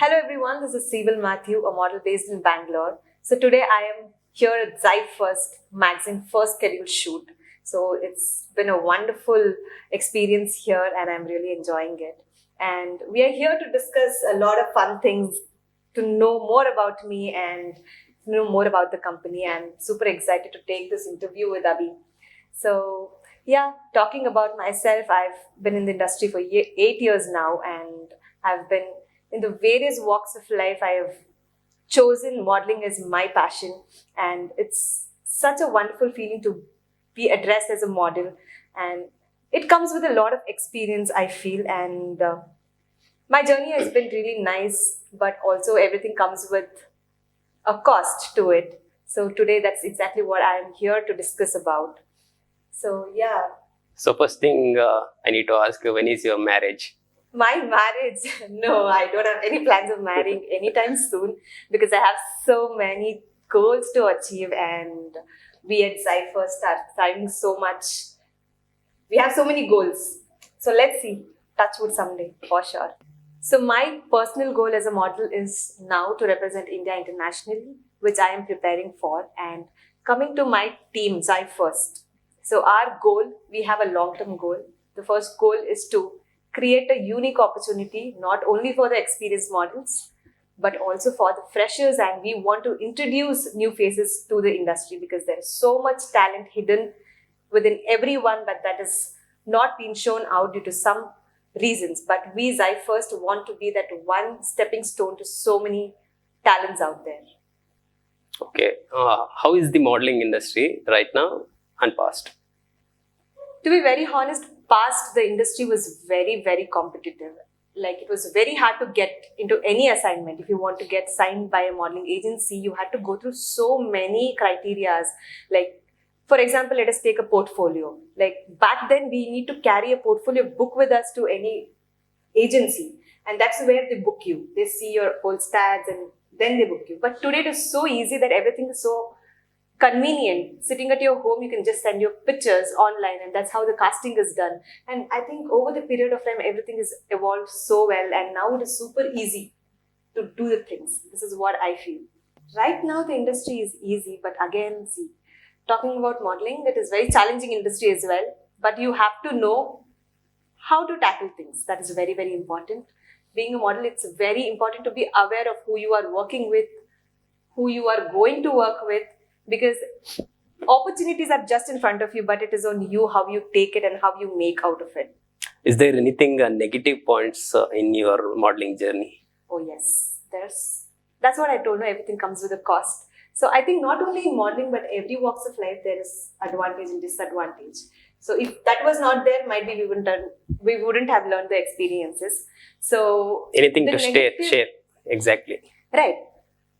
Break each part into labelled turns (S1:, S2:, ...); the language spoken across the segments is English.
S1: Hello everyone, this is Sibyl Matthew, a model based in Bangalore. So today I am here at Zyfe First magazine first scheduled shoot. So it's been a wonderful experience here and I'm really enjoying it. And we are here to discuss a lot of fun things, to know more about me and know more about the company. I'm super excited to take this interview with Abhi. So yeah, talking about myself, I've been in the industry for 8 years now and I've been in the various walks of life. I have chosen modeling as my passion, and it's such a wonderful feeling to be addressed as a model. And it comes with a lot of experience, I feel. And my journey has been really nice, but also everything comes with a cost to it. So today, that's exactly what I'm here to discuss about. So, yeah.
S2: So first thing I need to ask, when is your marriage?
S1: My marriage, no, I don't have any plans of marrying anytime soon because I have so many goals to achieve, and we at Zyfe are striving so much. We have so many goals. So let's see, touch wood someday for sure. So my personal goal as a model is now to represent India internationally, which I am preparing for, and coming to my team, Zyfe First. So our goal, we have a long-term goal. The first goal is to create a unique opportunity, not only for the experienced models, but also for the freshers. And we want to introduce new faces to the industry because there is so much talent hidden within everyone, but that is not being shown out due to some reasons. But we, Zyfe First, want to be that one stepping stone to so many talents out there.
S2: Okay, how is the modeling industry right now and past?
S1: To be very honest, past the industry was very, very competitive. Like it was very hard to get into any assignment. If you want to get signed by a modeling agency, you had to go through so many criterias. Like, for example, let us take a portfolio. Like back then, we need to carry a portfolio book with us to any agency, and that's where they book you. They see your whole stats and then they book you. But today it is so easy that everything is so convenient. Sitting at your home, you can just send your pictures online, and that's how the casting is done. And I think over the period of time, everything has evolved so well, and now it is super easy to do the things. This is what I feel. Right now, the industry is easy, but again, see, talking about modeling, it is very challenging industry as well. But you have to know how to tackle things. That is very, very important. Being a model, it's very important to be aware of who you are working with, who you are going to work with, because opportunities are just in front of you, but it is on you how you take it and how you make out of it.
S2: Is there anything negative points in your modeling journey?
S1: Oh yes, that's what I told you. Everything comes with a cost. So I think not only in modeling, but every walks of life, there is advantage and disadvantage. So if that was not there, might be we wouldn't have learned the experiences. So
S2: anything to share? Exactly.
S1: Right.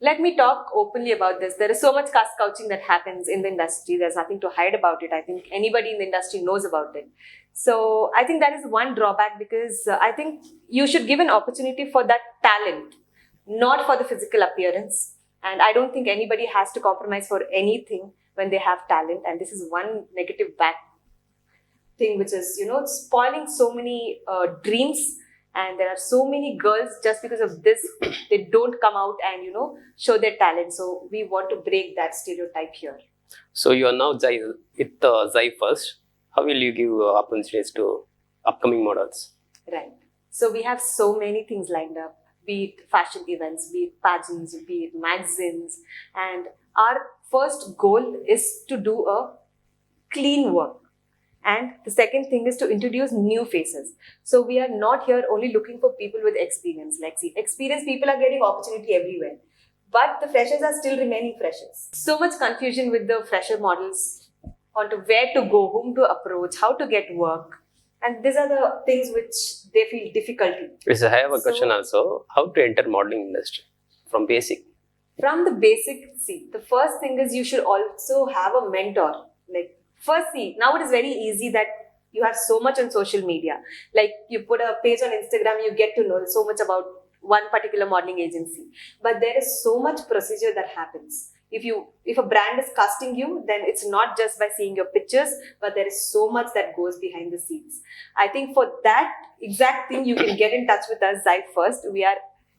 S1: Let me talk openly about this. There is so much caste couching that happens in the industry. There's nothing to hide about it. I think anybody in the industry knows about it. So I think that is one drawback because I think you should give an opportunity for that talent, not for the physical appearance. And I don't think anybody has to compromise for anything when they have talent. And this is one negative back thing, which is, spoiling so many dreams. And there are so many girls just because of this, they don't come out and, show their talent. So we want to break that stereotype here.
S2: So you are now with Zyfe First. How will you give opportunities to upcoming models?
S1: Right. So we have so many things lined up, be it fashion events, be it pageants, be it magazines. And our first goal is to do a clean work. And the second thing is to introduce new faces. So we are not here only looking for people with experience. Like, see, experienced people are getting opportunity everywhere. But the freshers are still remaining freshers. So much confusion with the fresher models onto where to go, whom to approach, how to get work. And these are the things which they feel difficulty.
S2: Yes, I have a question also. How to enter modeling industry from basic?
S1: From the basic, see, the first thing is you should also have a mentor. Like, first, see, now it is very easy that you have so much on social media. Like you put a page on Instagram, you get to know so much about one particular modeling agency. But there is so much procedure that happens. If a brand is casting you, then it's not just by seeing your pictures, but there is so much that goes behind the scenes. I think for that exact thing, you can get in touch with us, Zyfe First. We are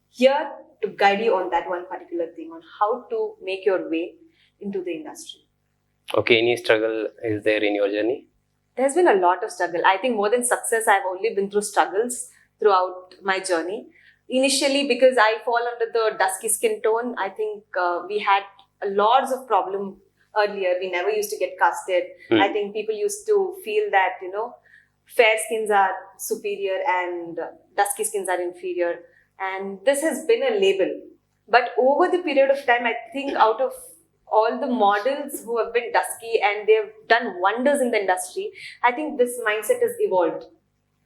S1: here to guide you on that one particular thing, on how to make your way into the industry.
S2: Okay, any struggle is there in your journey?
S1: There's been a lot of struggle. I think more than success, I've only been through struggles throughout my journey. Initially, because I fall under the dusky skin tone, I think we had lots of problem earlier. We never used to get casted. I think people used to feel that, fair skins are superior and dusky skins are inferior. And this has been a label. But over the period of time, I think out of all the models who have been dusky and they've done wonders in the industry, I think this mindset has evolved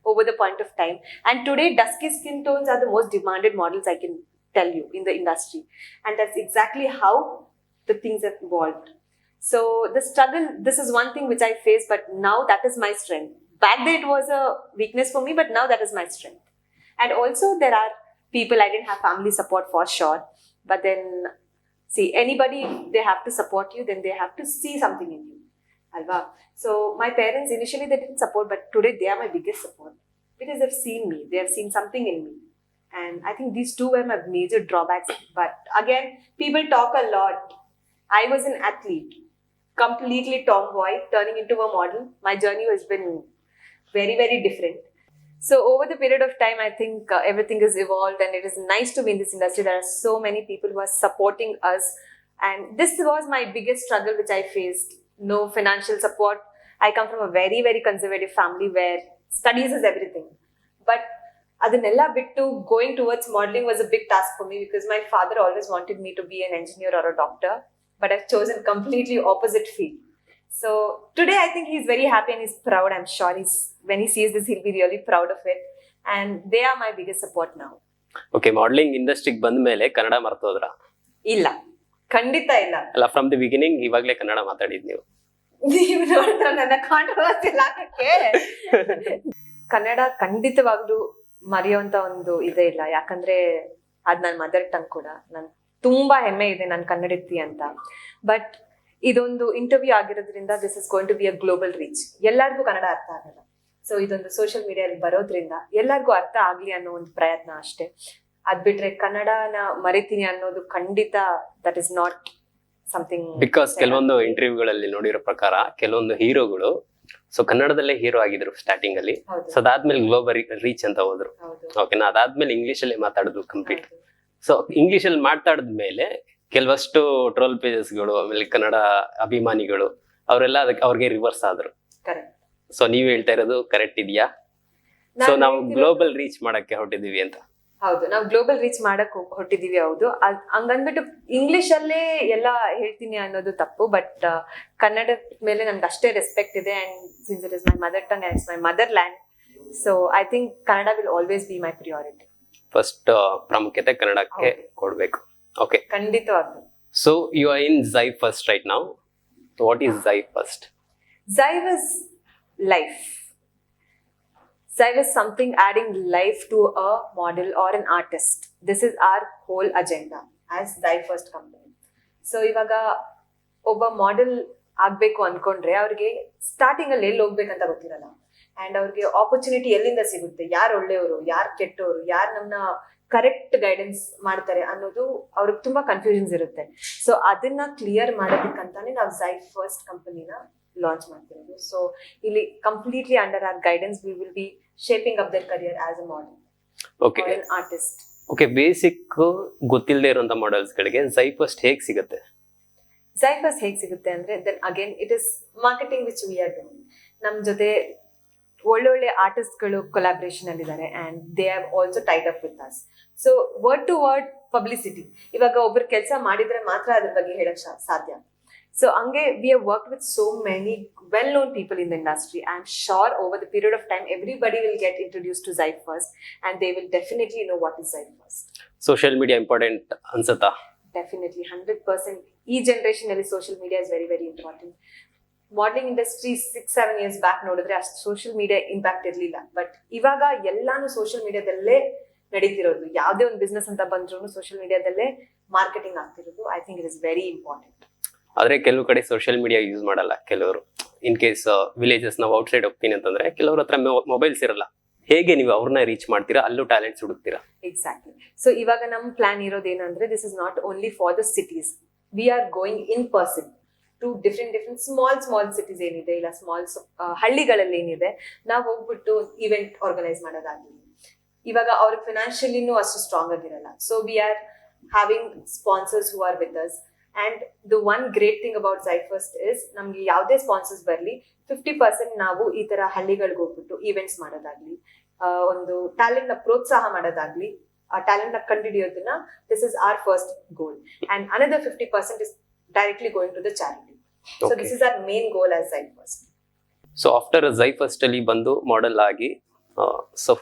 S1: over the point of time. And today, dusky skin tones are the most demanded models, I can tell you, in the industry. And that's exactly how the things have evolved. So the struggle, this is one thing which I face, but now that is my strength. Back then it was a weakness for me, but now that is my strength. And also there are people, I didn't have family support for sure, but then see, anybody, they have to support you, then they have to see something in you. Alva. So my parents initially they didn't support, but today they are my biggest support because they've seen me, they have seen something in me. And I think these two were my major drawbacks. But again, people talk a lot. I was an athlete, completely tomboy, turning into a model. My journey has been very, very different. So over the period of time, I think everything has evolved and it is nice to be in this industry. There are so many people who are supporting us. And this was my biggest struggle which I faced. No financial support. I come from a very, very conservative family where studies is everything. But adanella bittu going towards modeling was a big task for me because my father always wanted me to be an engineer or a doctor. But I've chosen completely opposite field. So today I think he's very happy and he's proud. I'm sure when he sees this, he'll be really proud of it. And they are my biggest support now.
S2: Okay, modelling ಇಂಡಸ್ಟ್ರಿಗೆ ಬಂದ ಮೇಲೆ ಕನ್ನಡ ಮರ್ತೋದ್ರ?
S1: ಇಲ್ಲ, ಖಂಡಿತ ಇಲ್ಲ.
S2: ಅಲ್ಲ, from the beginning ಇವಾಗಲೇ ಕನ್ನಡ ಮಾತಾಡಿದ್ ನೀವು?
S1: ನೀವು ನೋಡ್ತಾ ನನ್ನ ಕಾಂಟ್ರವರ್ಸಿ ಹಾಕಕ್ಕೆ ಕನ್ನಡ ಖಂಡಿತವಾಗ್ಲೂ ಮರೆಯುವಂತ ಒಂದು ಇದೇ ಇಲ್ಲ. ಯಾಕಂದ್ರೆ ಅದ್ ನನ್ನ ಮದರ್ ಟಂಗ್ ಕೂಡ. ನನ್ ತುಂಬಾ ಹೆಮ್ಮೆ ಇದೆ ನಾನು ಕನ್ನಡತಿ ಅಂತ. ಬಟ್ ಇದೊಂದು ಇಂಟರ್ವ್ಯೂ ಆಗಿರೋದ್ರಿಂದ this is going to be a global reach. ಎಲ್ಲರಿಗೂ ಕನ್ನಡ ಅರ್ಥ ಆಗಲ್ಲ. ಸೊ ಇದೊಂದು ಸೋಷಿಯಲ್ ಮೀಡಿಯಾದಲ್ಲಿ ಬರೋದ್ರಿಂದ ಎಲ್ಲರಿಗೂ ಅರ್ಥ ಆಗ್ಲಿ ಅನ್ನೋ ಒಂದು ಪ್ರಯತ್ನ ಅಷ್ಟೇ. ಅದ್ ಬಿಟ್ರೆ ಕನ್ನಡನ ಮರಿತೀನಿ ಅನ್ನೋದು ಖಂಡಿತ that is not something.
S2: Because ಕೆಲವೊಂದು ಇಂಟರ್ವ್ಯೂಗಳಲ್ಲಿ ನೋಡಿರೋ ಪ್ರಕಾರ ಕೆಲವೊಂದು ಹೀರೋಗಳು ಸೊ ಕನ್ನಡದಲ್ಲೇ ಹೀರೋ ಆಗಿದ್ರು ಸ್ಟಾರ್ಟಿಂಗ್ ಅಲ್ಲಿ. ಸೊ ಅದಾದ್ಮೇಲೆ ಗ್ಲೋಬಲ್ ರೀಚ್ ಅಂತ ಹೋದ್ರು. ಓಕೆನಾ, ಅದಾದ್ಮೇಲೆ ಇಂಗ್ಲಿಷ್ ಅಲ್ಲೇ ಮಾತಾಡಿದ್ರು ಕಂಪ್ಲೀಟ್. ಸೊ ಇಂಗ್ಲಿಷ್ ಅಲ್ಲಿ ಮಾತಾಡಿದ್ಮೇಲೆ ಕೆಲವಷ್ಟು ಟ್ರೋಲ್ ಪೇಜಸ್ಗಳು, ಆಮೇಲೆ ಕನ್ನಡ ಅಭಿಮಾನಿಗಳು ಅವರೆಲ್ಲ ಅವ್ರಿಗೆ ರಿವರ್ಸ್ ಆದ್ರು. ಸೊ ನೀವ್ ಹೇಳ್ತಾ ಇರೋದು ಕರೆಕ್ಟ್ ಇದೆಯಾ? ಸೊ ನಾವು ಗ್ಲೋಬಲ್ ರೀಚ್ ಮಾಡಕ್ಕೆ ಹೊರಟಿದೀವಿ ಅಂತ.
S1: ಹೌದು, ನಾವು ಗ್ಲೋಬಲ್ ರೀಚ್ ಮಾಡಕ್ ಹೊರಟಿದೀವಿ. ಹೌದು, ಹಂಗಂದ್ಬಿಟ್ಟು ಇಂಗ್ಲಿಷ್ ಅಲ್ಲೇ ಎಲ್ಲ ಹೇಳ್ತೀನಿ ಅನ್ನೋದು ತಪ್ಪು. ಬಟ್ ಕನ್ನಡದ ಮೇಲೆ ನನ್ಗೆ ಅಷ್ಟೇ ರೆಸ್ಪೆಕ್ಟ್ ಇದೆ. And since it is my mother tongue and it's my motherland, so I think Kannada will always be my priority.
S2: First ಪ್ರಾಮುಖ್ಯತೆ ಕನ್ನಡಕ್ಕೆ ಕೊಡ್ಬೇಕು. ಓಕೆ,
S1: ಖಂಡಿತವಾಗ್ಲು.
S2: So you are in Zyfe First right now. What is Zyfe First?
S1: Zyfe is life. Zyfe is something adding life to a model or an artist. This is our whole agenda as Zyfe First company. So ಇವಾಗ ಒಬ್ಬ model ಆಗ್ಬೇಕು ಅನ್ಕೊಂಡ್ರೆ ಅವ್ರಿಗೆ starting ಅಲ್ಲಿ ಎಲ್ಲಿ ಹೋಗ್ಬೇಕಂತ ಗೊತ್ತಿರಲ್ಲ. And ಅವ್ರಿಗೆ ಆಪರ್ಚುನಿಟಿ ಎಲ್ಲಿಂದ ಸಿಗುತ್ತೆ, ಯಾರು ಒಳ್ಳೆಯವರು, ಯಾರು ಕೆಟ್ಟವರು, ಯಾರು ನಮ್ಮನ್ನ ಕರೆಕ್ಟ್ ಗೈಡೆನ್ಸ್ ಮಾಡ್ತಾರೆ ಅನ್ನೋದು ಅವ್ರಿಗೆ ತುಂಬಾ ಕನ್ಫ್ಯೂಷನ್ಸ್ ಇರುತ್ತೆ. ಸೊ ಅದನ್ನ ಕ್ಲಿಯರ್ ಮಾಡೋದಕ್ಕಂತಾನೆ ನಾವು Zyfe First ಕಂಪನಿನ ಲಾಂಚ್ ಮಾಡ್ತಿರೋದು. ಸೊ ಇಲ್ಲಿ completely under our guidance we will be shaping up their career as a model,
S2: okay,
S1: an artist.
S2: Okay, basic ಗೊತ್ತಿಲ್ಲದೆ ಇರುವಂತ ಮಾಡೆಲ್ಸ್ ಗಳಿಗೆ Zyfe First ಹೇಗೆ ಸಿಗುತ್ತೆ?
S1: Zyfe First ಹೇಗೆ ಸಿಗುತ್ತೆ ಅಂದ್ರೆ then again it is marketing which we are doing. ನಮ್ ಜೊತೆ ಒಳ್ಳೊಳ್ಳೆ ಆರ್ಟಿಸ್ಟ್ಗಳು ಕೊಲಾಬ್ರೇಷನ್ ಅಲ್ಲಿ ಇದ್ದಾರೆ and they have also tied up with us. So word to word publicity. ಇವಾಗ ಒಬ್ರು ಕೆಲಸ ಮಾಡಿದ್ರೆ ಮಾತ್ರ ಅದ್ರ ಬಗ್ಗೆ ಹೇಳಕ್ ಸಾಧ್ಯ. ಸೊ ಹಂಗೆ we have work with so many well known people in the industry. I am sure over the period of time everybody will get introduce to Zyfe First and they will definitely know what is Zyfe First.
S2: Social media important ಅನ್ಸುತ್ತಾ?
S1: Definitely 100%. ಈ generation ಅಲ್ಲಿ social media is very very important. Modelling industry 6-7 years back ನೋಡಿದ್ರೆ ಅಷ್ಟು social media impact ಇರಲಿಲ್ಲ. But ಇವಾಗ ಎಲ್ಲಾನು social ಮೀಡಿಯಾದಲ್ಲೇ ನಡೀತಿರೋದು. ಯಾವುದೇ ಒಂದು ಬಿಸ್ನೆಸ್ ಅಂತ ಬಂದ್ರು ಸೋಷಿಯಲ್ ಮೀಡಿಯಾದಲ್ಲೇ ಮಾರ್ಕೆಟಿಂಗ್ ಆಗ್ತಿರೋದು. I think it is very important.
S2: ಆದ್ರೆ ಕೆಲವು ಕಡೆ ಸೋಷಿಯಲ್ ಮೀಡಿಯಾ ಯೂಸ್ ಮಾಡಲ್ಲ ಕೆಲವರು. ಇನ್ ಕೇಸ್ ವಿಲೇಜಸ್ ನಾವು ಔಟ್ಸೈಡ್ ಹೋಗ್ತೀನಿ ಅಂತಂದ್ರೆ ಕೆಲವ್ರ ಹತ್ರ ಮೊಬೈಲ್ಸ್ ಇರಲ್ಲ. ಹೇಗೆ ನೀವು ಅವ್ರನ್ನ ರೀಚ್ ಮಾಡ್ತೀರಾ, ಅಲ್ಲೂ ಟ್ಯಾಲೆಂಟ್ಸ್ ಹುಡುಕ್ತೀರಾ?
S1: ಎಕ್ಸಾಕ್ಟ್ಲಿ. ಸೊ ಇವಾಗ ನಮ್ಮ ಪ್ಲಾನ್ ಇರೋದೇನಂದ್ರೆ, this is not only for the cities, we are going in person to different small cities ಏನಿದೆ, ಇಲ್ಲ ಸ್ಮಾಲ್ ಹಳ್ಳಿಗಳಲ್ಲಿ ಏನಿದೆ, ನಾವು ಹೋಗ್ಬಿಟ್ಟು ಇವೆಂಟ್ ಆರ್ಗನೈಸ್ ಮಾಡೋದಾಗ್ಲಿ. ಇವಾಗ ಅವ್ರಿಗೆ ಫಿನಾನ್ಷಿಯಲಿನೂ ಅಷ್ಟು ಸ್ಟ್ರಾಂಗ್ ಆಗಿರಲ್ಲ, so we are having sponsors who are with us. And the one great thing about Zyfest is, ನಮ್ಗೆ ಯಾವುದೇ ಸ್ಪಾನ್ಸರ್ಸ್ ಬರಲಿ 50% ನಾವು ಈ ತರ ಹಳ್ಳಿಗಳಿಗೆ ಹೋಗ್ಬಿಟ್ಟು ಈವೆಂಟ್ಸ್ ಮಾಡೋದಾಗ್ಲಿ, ಒಂದು ಟ್ಯಾಲೆಂಟ್ ನ ಪ್ರೋತ್ಸಾಹ ಮಾಡೋದಾಗ್ಲಿ, ಆ ಟ್ಯಾಲೆಂಟ್ ನ ಕಂಡುಹಿಡಿಯೋದನ್ನ, this is our first goal. And another 50% is directly going to the charity. So this is our main goal as Zyfest.
S2: So after Zyfest ಅಲ್ಲಿ ಬಂದು ಮಾಡೆಲ್ ಆಗಿ, ಸೊ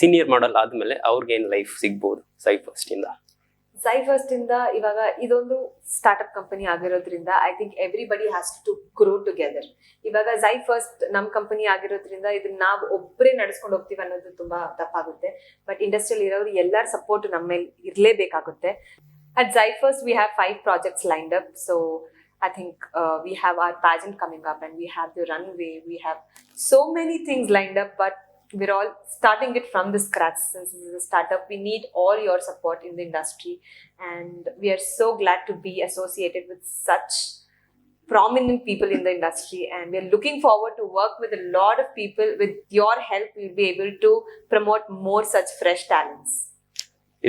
S2: ಸೀನಿಯರ್ ಮಾಡೆಲ್ ಆದ್ಮೇಲೆ ಅವ್ರಿಗೆ ಏನ್ ಲೈಫ್ ಸಿಗ್ಬೋದು ಝೈಫಸ್ಟ್ ಇಂದ?
S1: ಝೈಫಸ್ಟ್ ಇಂದ ಇವಾಗ ಇದೊಂದು ಸ್ಟಾರ್ಟ್ಅಪ್ ಕಂಪನಿ ಆಗಿರೋದ್ರಿಂದ I think everybody has to grow together. ಇವಾಗ ಝೈಫಸ್ಟ್ ನಮ್ ಕಂಪನಿ ಆಗಿರೋದ್ರಿಂದ ಇದನ್ನ ನಾವು ಒಬ್ಬರೇ ನಡೆಸ್ಕೊಂಡು ಹೋಗ್ತೀವಿ ಅನ್ನೋದು ತುಂಬಾ ತಪ್ಪಾಗುತ್ತೆ. ಬಟ್ ಇಂಡಸ್ಟ್ರಿಯಲ್ಲಿ ಇರೋರು ಎಲ್ಲರ ಸಪೋರ್ಟ್ ನಮ್ಮ ಮೇಲೆ ಇರಲೇಬೇಕಾಗುತ್ತೆ. At Zyfirst, we have 5 projects lined up. So I think we have our pageant coming up, and we have the runway. We have so many things lined up, but we're all starting it from the scratch. Since this is a startup, we need all your support in the industry, and we are so glad to be associated with such prominent people in the industry, and we are looking forward to work with a lot of people. With your help, we'll be able to promote more such fresh talents.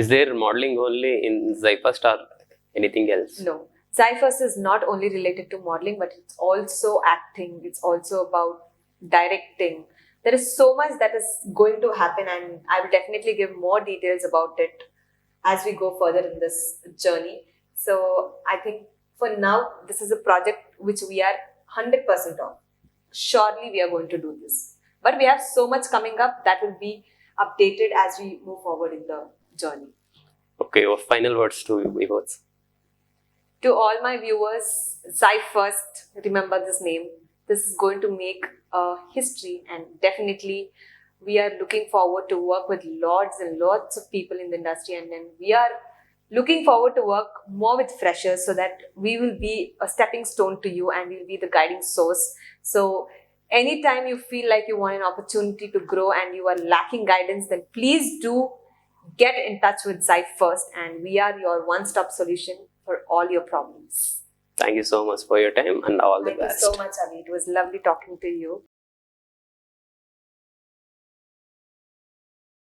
S2: Is there modeling only in Zyfirst or anything else?
S1: No. Zyfirst is not only related to modeling, but it's also acting. It's also about directing. There is so much that is going to happen, and I will definitely give more details about it as we go further in this journey. So I think for now, this is a project which we are 100% on. Surely we are going to do this. But we have so much coming up that will be updated as we move forward in the journey.
S2: Okay, your final words to viewers.
S1: To all my viewers, Zyfirst, remember this name. This is going to make a history, and definitely we are looking forward to work with lots and lots of people in the industry, and then we are looking forward to work more with freshers so that we will be a stepping stone to you, and we'll be the guiding source. So anytime you feel like you want an opportunity to grow and you are lacking guidance, then please do get in touch with Zyfirst, and we are your one-stop solution for all your problems.
S2: Thank you so much for your time, and all the
S1: Thank
S2: best.
S1: you so much, Avi. It was lovely talking to you.